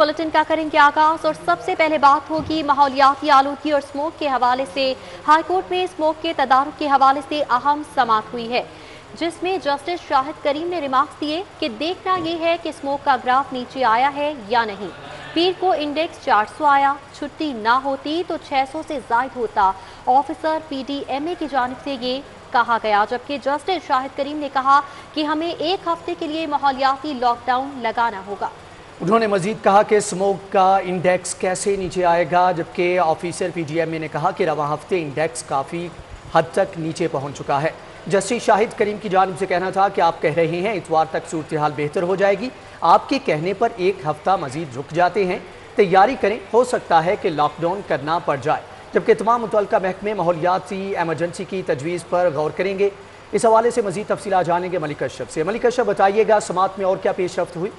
Bulletin का करेंगे आगाज और सबसे पहले बात होगी माहौलियाती आलूगी और स्मोक के हवाले से। हाईकोर्ट में स्मोक के तदारुक के हवाले से अहम समाअत हुई है, जिसमें जस्टिस शाहिद करीम ने रिमार्क्स दिए कि देखना यह है कि स्मोक का ग्राफ नीचे आया है या नहीं। पीर को इंडेक्स 400 आया, छुट्टी ना होती तो 600 से जायद होता। ऑफिसर PDMA की जानिब से ये कहा गया, जबकि जस्टिस शाहिद करीम ने कहा कि हमें एक हफ्ते के लिए माहौलियाती लॉकडाउन लगाना होगा। उन्होंने मजीद कहा कि स्मोक का इंडेक्स कैसे नीचे आएगा, जबकि ऑफिसर PDMA ने कहा कि रवां हफ्ते इंडेक्स काफ़ी हद तक नीचे पहुंच चुका है। जस्टिस शाहिद करीम की जानिब से कहना था कि आप कह रहे हैं इतवार तक सूरत हाल बेहतर हो जाएगी, आपके कहने पर एक हफ्ता मजीद रुक जाते हैं, तैयारी करें, हो सकता है कि लॉकडाउन करना पड़ जाए। जबकि तमाम मुतल्लिका महकमे माहौलियाती एमरजेंसी की तजवीज़ पर गौर करेंगे। इस हवाले से मजीद तफसीलात जानेंगे मलिक अशरफ से। मलिक अशरफ, बताइएगा समाअत में और क्या पेशरफ्त हुई?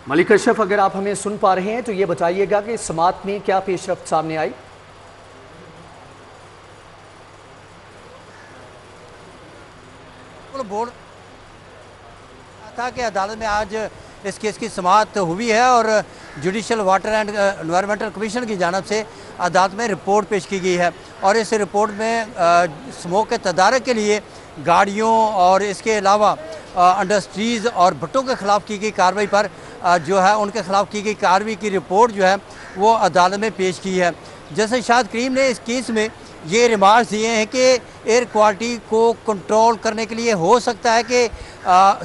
मलिक अशरफ, अगर आप हमें सुन पा रहे हैं तो ये बताइएगा कि समाअत में क्या पेशरफ्त सामने आई? बोर्ड था कि अदालत में आज इस केस की समाअत हुई है और judicial water and environmental commission की जानिब से अदालत में रिपोर्ट पेश की गई है और इस रिपोर्ट में स्मोक के तदारक के लिए गाड़ियों और इसके अलावा इंडस्ट्रीज़ और भट्टों के ख़िलाफ़ की गई कार्रवाई पर जो है उनके ख़िलाफ़ की गई कार्रवाई की रिपोर्ट जो है वो अदालत में पेश की है। जैसे शाहिद करीम ने इस केस में ये रिमार्क्स दिए हैं कि एयर क्वालिटी को कंट्रोल करने के लिए हो सकता है कि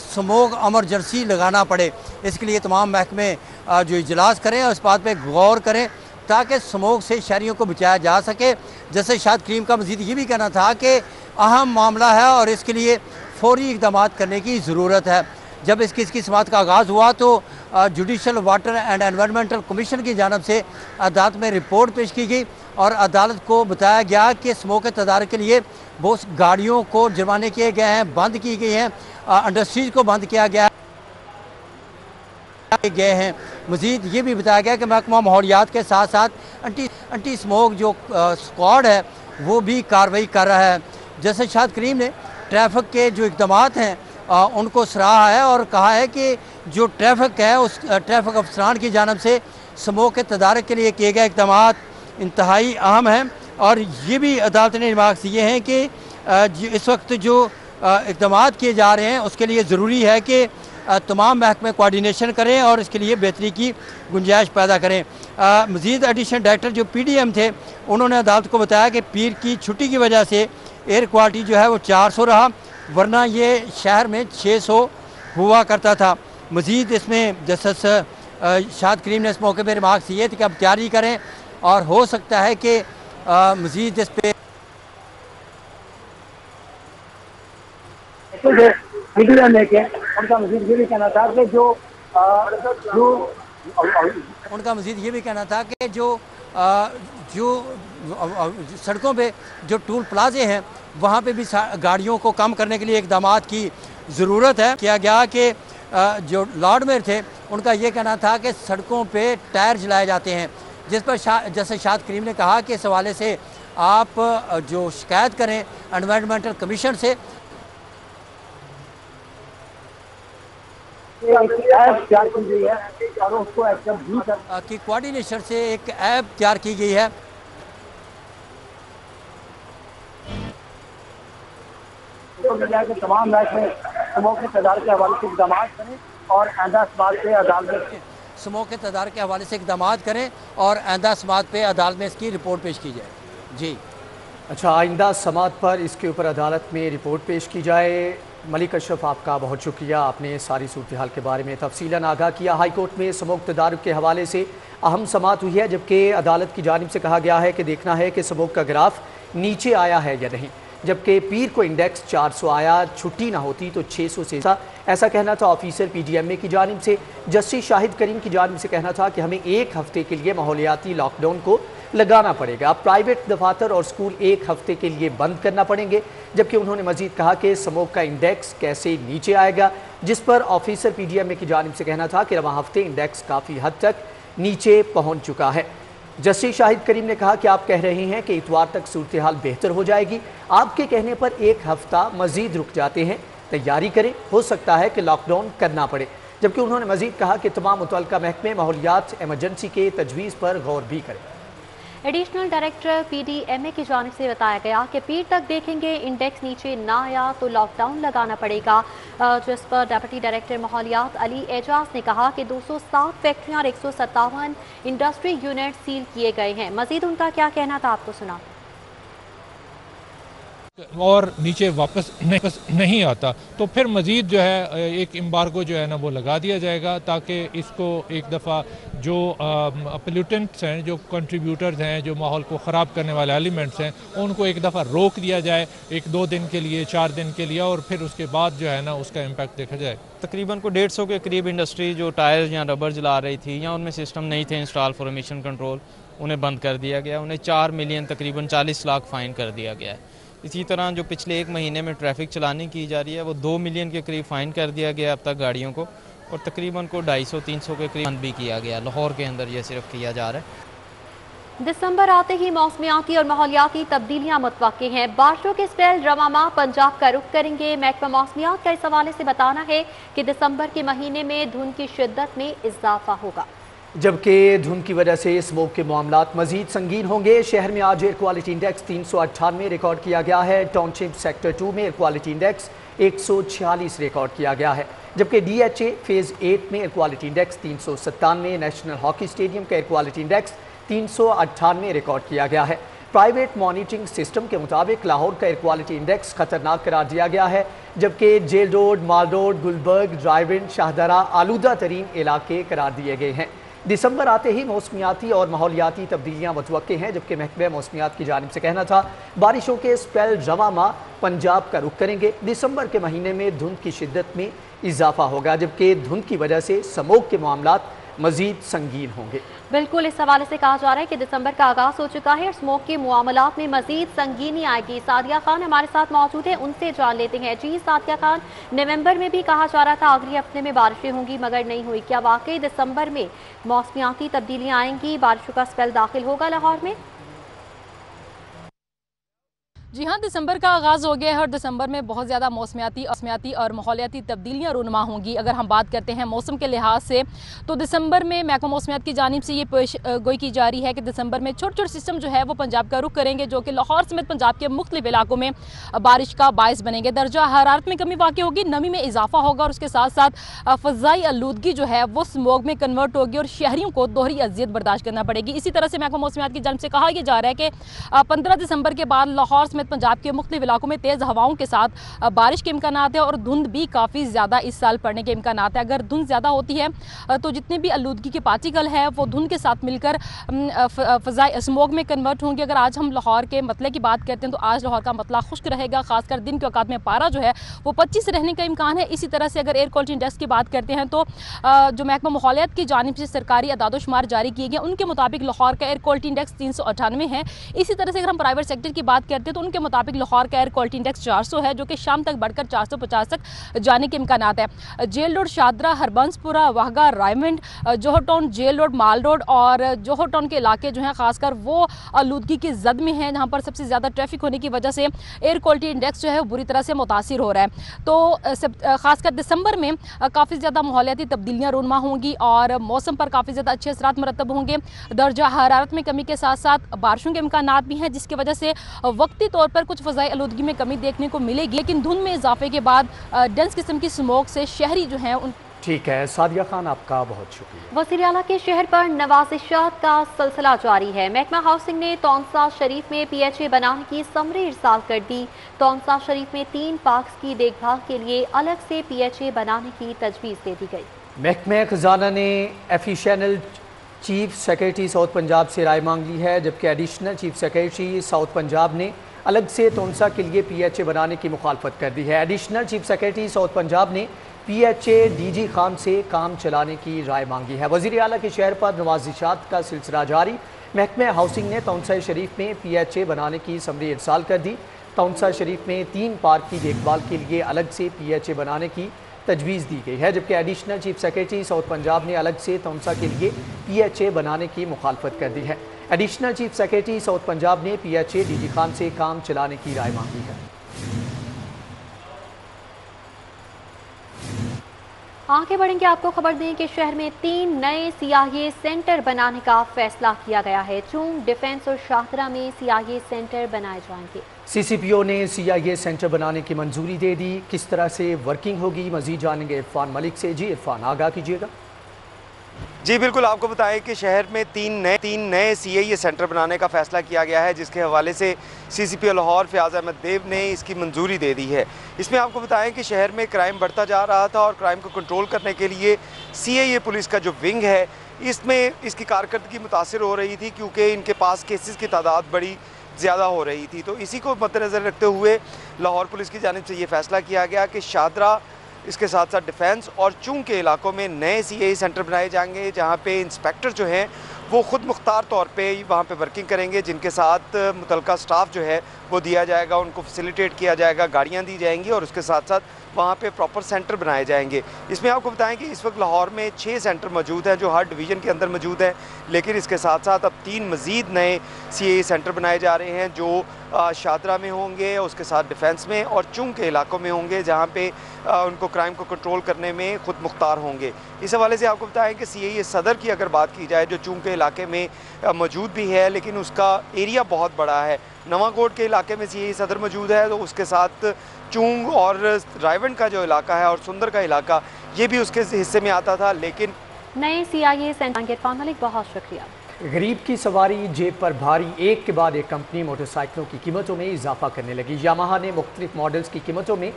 स्मोक एमरजेंसी लगाना पड़े। इसके लिए तमाम महकमे जो इजलास करें और इस बात पे गौर करें ताकि स्मोक से शहरियों को बचाया जा सके। जैसे शाहिद करीम का मज़ीद ये भी कहना था कि अहम मामला है और इसके लिए फौरी इक़दाम करने की ज़रूरत है। जब इस केस की समाअत का आगाज़ हुआ तो judicial water and environmental commission की जानिब से अदालत में रिपोर्ट पेश की गई और अदालत को बताया गया कि स्मोक के तदारक के लिए बहुत गाड़ियों को जुर्माने किए गए हैं, बंद की गई हैं, इंडस्ट्रीज़ को बंद किया गया गए हैं। मज़ीद ये भी बताया गया कि महकमा माहौलियात के साथ साथ एंटी स्मोक जो स्क्वाड है वो भी कार्रवाई कर रहा है। जैसे शाहिद करीम ने ट्रैफिक के जो इक़दाम हैं उनको सराहा है और कहा है कि जो ट्रैफिक है उस ट्रैफिक अफसरान की जानिब से स्मोक के तदारक के लिए किए गए इक़दाम इंतहाई अहम हैं। और ये भी अदालत ने रिमार्क्स दिए हैं कि इस वक्त जो इक़दाम किए जा रहे हैं उसके लिए ज़रूरी है कि तमाम महकमे कोऑर्डिनेशन करें और इसके लिए बेहतरी की गुंजाइश पैदा करें। मज़ीद एडिशनल डायरेक्टर जो PDM थे उन्होंने अदालत को बताया कि पीर की छुट्टी की वजह से एयर क्वालिटी जो है वो 400 रहा, वरना ये शहर में 600 हुआ करता था। मज़ीद इसमें जस्टिस शाहिद करीम ने इस मौके पर रिमार्क्स दिए थे कि अब तैयारी करें और हो सकता है कि मज़ीद इस पे उनका मज़ीद ये भी कहना था कि जो सड़कों पे जो टूल प्लाजे हैं वहाँ पे भी गाड़ियों को कम करने के लिए इक़दाम की ज़रूरत है। किया गया कि जो लॉर्ड मेयर थे उनका ये कहना था कि सड़कों पे टायर जलाए जाते हैं, जिस पर जैसे शाहिद करीम ने कहा कि इस हवाले से आप जो शिकायत करें एनवायरमेंटल कमीशन से ऐप तैयार की गई है और उसको एक्सेप्ट की कोऑर्डिनेशन से एक ऐप तैयार की गई है। तमाम महकमे स्मोक के तदारक के हवाले से इक़दाम करें और आइंदा समाअत पे अदालत में स्मोक के तदारक के हवाले से इक़दाम करें और आइंदा समाअत पे अदालत में इसकी रिपोर्ट पेश की जाए। जी अच्छा, आइंदा समाअत पर इसके ऊपर अदालत में रिपोर्ट पेश की जाए। मलिक अशरफ, आपका बहुत शुक्रिया, आपने सारी सूरत हाल के बारे में तफसीलन आगाह किया। हाई कोर्ट में स्मोक तदारुक के हवाले से अहम समाअत हुई है, जबकि अदालत की जानिब से कहा गया है कि देखना है कि स्मोक का ग्राफ नीचे आया है या नहीं। जबकि पीर को इंडेक्स 400 आया, छुट्टी ना होती तो 600 से ऐसा कहना था ऑफिसर PDMA की जानिब से। जस्टिस शाहिद करीम की जानिब से कहना था कि हमें एक हफ्ते के लिए माहौलियाती लॉकडाउन को लगाना पड़ेगा। प्राइवेट दफातर और स्कूल 1 हफ्ते के लिए बंद करना पड़ेंगे। जबकि उन्होंने मजीद कहा कि स्मोक का इंडेक्स कैसे नीचे आएगा, जिस पर ऑफिसर PGMA की जानिब से कहना था कि रवां हफ्ते इंडेक्स काफ़ी हद तक नीचे पहुंच चुका है। जस्टिस शाहिद करीम ने कहा कि आप कह रहे हैं कि इतवार तक सूरत हाल बेहतर हो जाएगी, आपके कहने पर 1 हफ्ता मजीद रुक जाते हैं, तैयारी करें, हो सकता है कि लॉकडाउन करना पड़े। जबकि उन्होंने मजीद कहा कि तमाम मुतल्लिका महकमे माहौलियात इमरजेंसी के तजवीज़ पर गौर भी करें। एडिशनल डायरेक्टर PDMA की जानिब से बताया गया कि पीर तक देखेंगे इंडेक्स नीचे ना आया तो लॉकडाउन लगाना पड़ेगा, जिस पर डिप्टी डायरेक्टर माहौलियात अली एजाज ने कहा कि 207 फैक्ट्रियां और 157 इंडस्ट्री यूनिट सील किए गए हैं। मजीद उनका क्या कहना था आपको सुना। और नीचे वापस नहीं आता तो फिर मज़ीद जो है एक एम्बार्गो जो है ना वो लगा दिया जाएगा, ताकि इसको एक दफ़ा जो पोल्यूटेंट्स हैं, जो कंट्रीब्यूटर्स हैं, जो माहौल को ख़राब करने वाले एलिमेंट्स हैं, उनको एक दफ़ा रोक दिया जाए 1-2 दिन के लिए, 4 दिन के लिए, और फिर उसके बाद जो है ना उसका इम्पैक्ट देखा जाए। तकरीबन को 150 के करीब इंडस्ट्री जो टायर्स या रबर जला रही थी या उनमें सिस्टम नहीं थे इंस्टॉल फॉर एमिशन कंट्रोल, उन्हें बंद कर दिया गया। उन्हें 4 मिलियन तकरीबन 40 लाख फ़ाइन कर दिया गया है। इसी तरह जो पिछले 1 महीने में ट्रैफिक चलानी की जा रही है वो 2 मिलियन के करीब फ़ाइन कर दिया गया अब तक गाड़ियों को, और तकरीबन को 250-300 के करीब बंद भी किया गया। लाहौर के अंदर ये सिर्फ किया जा रहा है। दिसंबर आते ही मौसमियाती और माहौलियाती तब्दीलियां मुतवक्की हैं। बारिशों के स्पेल रवां माह पंजाब का रुख करेंगे। महकमा मौसमियात का इस हवाले से बताना है कि दिसंबर के महीने में धुंध की शिद्दत में इजाफा होगा, जबकि धुंध की वजह से स्मोक के मामलात मजीद संगीन होंगे। शहर में आज एयर क्वालिटी इंडेक्स 398 रिकॉर्ड किया गया है। टाउनशिप सेक्टर 2 में एयर क्वालिटी इंडेक्स 146 रिकॉर्ड किया गया है, जबकि DHA फेज़ 8 में air quality index 397, national hockey stadium का एयर क्वालिटी इंडेक्स 398 रिकॉर्ड किया गया है। प्राइवेट मॉनिटरिंग सिस्टम के मुताबिक लाहौर का एयर क्वालिटी इंडेक्स खतरनाक करार दिया गया है, जबकि jail Road, Mall road, Gulberg, ड्राइविन, Shahdara आलूदा तरीन इलाके करार दिए गए हैं। दिसंबर आते ही मौसमियाती और माहौलियाती तब्दीलियां मुतवक्के हैं, जबकि महकमे मौसमियात की जानिब से कहना था बारिशों के स्पेल रवां माह पंजाब का रुख करेंगे। दिसंबर के महीने में धुंध की शिद्दत में इजाफा होगा, जबकि धुंध की वजह से स्मोक के मामलात मजीद संगीन होंगे। बिल्कुल इस हवाले से कहा जा रहा है कि दिसंबर का आगाज हो चुका है और स्मोक के मामलात में मजीद संगीनी आएगी। सादिया खान हमारे साथ मौजूद है, उनसे जान लेते हैं। जी सादिया खान, नवंबर में भी कहा जा रहा था आखिरी हफ्ते में बारिशें होंगी मगर नहीं हुई, क्या वाकई दिसंबर में मौसमियाती तब्दीलियां आएंगी, बारिशों का स्पेल दाखिल होगा लाहौर में? जी हाँ, दिसंबर का आगाज़ हो गया है और दिसंबर में बहुत ज़्यादा मौसमियाती और माहौलियाती तब्दीलियाँ रूनुमा होंगी। अगर हम बात करते हैं मौसम के लिहाज से तो दिसंबर में महकमा मौसमियात की जानिब से ये पेश गोई की जा रही है कि दिसंबर में छोटे छोटे सिस्टम जो है वो पंजाब का रुख करेंगे, जो कि लाहौर समेत पंजाब के मुख्तलिफ इलाकों में बारिश का बायस बनेंगे। दर्जा हरारत में कमी वाक़ई होगी, नमी में इजाफा होगा और उसके साथ साथ फ़ज़ाई आलूदगी जो है वो स्मोग में कन्वर्ट होगी और शहरियों को दोहरी अजियत बर्दाश्त करना पड़ेगी। इसी तरह से महकमा मौसमियात की जानिब से कहा यह जा रहा है कि 15 दिसंबर के बाद लाहौर समेत पंजाब के मुख्तलिफ इलाकों में तेज़ हवाओं के साथ बारिश के इम्कानात है और धुंध भी काफ़ी ज़्यादा इस साल पड़ने के इम्कानात है। अगर धुंध ज़्यादा होती है तो जितने भी आलूदगी के पार्टिकल है वो धुंध के साथ मिलकर फ़ज़ाई स्मोग में कन्वर्ट होंगे। अगर आज हम लाहौर के मतले की बात करते हैं तो आज लाहौर का मतला खुश्क रहेगा, खासकर दिन के औकात में पारा जो है वो 25 रहने का इम्कान है। इसी तरह से अगर एयर क्वालिटी इंडेक्स की बात करते हैं तो जो महकमा माहौलियात की जानिब से सरकारी अदादोशुमार जारी किए गए उनके मुताबिक लाहौर का एयर क्वालिटी इंडेक्स 398 है। इसी तरह से अगर हम प्राइवेट सेक्टर की बात करते हैं तो उनके मुताबिक लाहौर का एयर क्वालिटी इंडेक्स 400 है, जो कि शाम तक बढ़कर 450 तक जाने के इम्कानात है। Jail Road, Shahdara, Harbanspura, Wagah, Raiwind, Johar Town, Jail Road, Mall Road और जोहर टाउन के इलाके जो हैं खासकर वो आलूदगी की जद में हैं, जहाँ पर सबसे ज़्यादा ट्रैफिक होने की वजह से एयर क्वालिटी इंडेक्स जो है बुरी तरह से मुतासिर हो रहा है। तो खासकर दिसंबर में काफ़ी ज़्यादा माहौलियाती तब्दीलियाँ रूनुमा होंगी और मौसम पर काफ़ी ज़्यादा अच्छे असरात मरतब होंगे। दर्जा हरारत में कमी के साथ साथ बारिशों के इम्कानात भी हैं, जिसकी वजह से वक्ती तौर पर कुछ फ़ज़ाई आलूदगी में कमी देखने को मिलेगी, लेकिन धुंध में इजाफे के बाद डेंस किस्म की स्मोक से शहरी जो हैं ठीक है सादिया खान, आपका बहुत शुक्रिया। वज़ीर आला के शहर पर नवाजिशात का सिलसिला जारी है। महकमा हाउसिंग ने तौंसा शरीफ में PHA बनाने की समरी इरसाल कर दी। तौंसा शरीफ में 3 पार्क्स की देखभाल के लिए अलग से PHA बनाने की तजवीज़ दे दी गई। महकमा खजाना ने efficient chief secretary south Punjab से राय मांग ली है, जबकि additional chief secretary south Punjab ने अलग से तौंसा के लिए PHA बनाने की मुखालफत कर दी है। Additional chief secretary south Punjab ने PHA DG खान से काम चलाने की राय मांगी है। वज़ीर आला के शहर पर नवाजिशात का सिलसिला जारी। महकमे हाउसिंग ने तौंसा शरीफ में PHA बनाने की समरी इरसाल कर दी। तौंसा शरीफ में 3 पार्क की देखभाल के लिए अलग से PHA बनाने की तजवीज़ दी गई है, जबकि additional chief secretary south Punjab ने अलग से तौंसा के लिए PHA बनाने की मुखालफत कर दी है। Additional chief secretary south Punjab ने PHA DG खान से काम चलाने की राय मांगी है। आगे बढ़ेंगे, आपको खबर दें कि शहर में 3 नए CIA सेंटर बनाने का फैसला किया गया है। चूंग, डिफेंस और शाहदरा में CIA सेंटर बनाए जाएंगे। CCPO ने CIA सेंटर बनाने की मंजूरी दे दी। किस तरह से वर्किंग होगी, मजीद जानेंगे इरफान मलिक से। जी इरफान, आगाह कीजिएगा। जी बिल्कुल, आपको बताएं कि शहर में तीन नए CIA सेंटर बनाने का फैसला किया गया है, जिसके हवाले से CCPO लाहौर फयाज अहमद देव ने इसकी मंजूरी दे दी है। इसमें आपको बताएं कि शहर में क्राइम बढ़ता जा रहा था और क्राइम को कंट्रोल करने के लिए CIA पुलिस का जो विंग है, इसमें इसकी कारकर्दगी मुतासिर हो रही थी, क्योंकि इनके पास केसेस की तादाद बड़ी ज़्यादा हो रही थी। तो इसी को मद्देनज़र रखते हुए लाहौर पुलिस की जानिब से ये फ़ैसला किया गया कि शाहदरा, इसके साथ साथ डिफेंस और चूंग के इलाकों में नए CIA सेंटर बनाए जाएंगे, जहां पे इंस्पेक्टर जो हैं वो ख़ुद मुख्तार तौर पे वहां पे वर्किंग करेंगे, जिनके साथ मुतलका स्टाफ जो है वो दिया जाएगा, उनको फैसिलिटेट किया जाएगा, गाड़ियां दी जाएंगी और उसके साथ साथ वहाँ पे प्रॉपर सेंटर बनाए जाएंगे। इसमें आपको बताएं कि इस वक्त लाहौर में 6 सेंटर मौजूद हैं जो हर डिवीज़न के अंदर मौजूद हैं, लेकिन इसके साथ साथ अब 3 मज़ीद नए CIA सेंटर बनाए जा रहे हैं जो शाहदरा में होंगे, उसके साथ डिफेंस में और चूंग के इलाकों में होंगे, जहाँ पे उनको क्राइम को कंट्रोल करने में खुद मुख्तार होंगे। इस हवाले से आपको बताएं कि CIA सदर की अगर बात की जाए, जो चूंग के इलाके में मौजूद भी है, लेकिन उसका एरिया बहुत बड़ा है। नवाकोट के इलाके में CIA सदर मौजूद है, तो उसके साथ चूंग और रायवंड का जो इलाका है और सुंदर का इलाका, ये भी उसके हिस्से में आता था। लेकिन नए CIA सेंटर, बहुत शुक्रिया। गरीब की सवारी जेब पर भारी। एक के बाद एक कंपनी मोटरसाइकिलों की कीमतों में इजाफा करने लगी। यामाहा ने मुख्तलिफ मॉडल्स की कीमतों में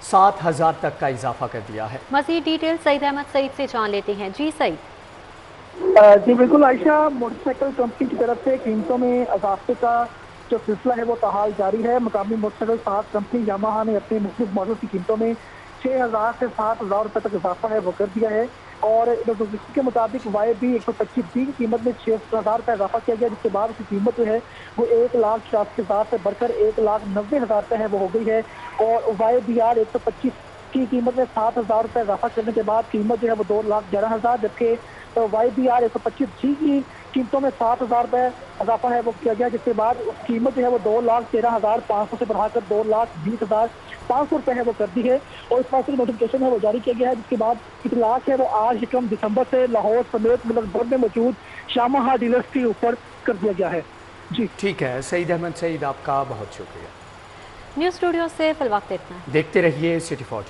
7,000 तक का इजाफा कर दिया है। मज़ीद डिटेल सईद अहमद सईद से जान लेते हैं। जी सईद। जी बिल्कुल आयशा, मोटरसाइकिल कंपनी की तरफ से कीमतों में इजाफे का जो सिलसिला है वो ताहाल जारी है। मुकामी मोटरसाइकिल साथ कंपनी यामाहा ने अपने मुख्तलिफ मॉडल की कीमतों में 6,000 से 7,000 रुपये तक इजाफा है वो कर दिया है। और के मुताबिक YB 125D की कीमत में 6,000 रुपये इजाफा किया गया, जिसके बाद उसकी कीमत जो है वो 1,86,000 से बढ़कर 1,90,000 रुपये है वो हो गई है। और YBR 125 की कीमत में 7,000 रुपये इजाफा करने के बाद कीमत जो है वो 2,11,000, जबकि YBR 125G की कीमतों में 7,000 रुपये इजाफा है वो किया गया, जिसके बाद उसकी कीमत जो है वो 2,13,500 से बढ़ाकर 2,20,500 रुपये है वो कर दी है। और इस बात की नोटिफिकेशन है वो जारी किया गया है, जिसके बाद इतलाक है वो आज 1 दिसंबर से लाहौर समेत मुल्क भर में मौजूद यामाहा डीलर्स के ऊपर कर दिया गया है। जी ठीक है सईद अहमद सईद, आपका बहुत शुक्रिया। न्यूज़ स्टूडियो से फिलहाल इतना। देखते रहिए सिटी 4।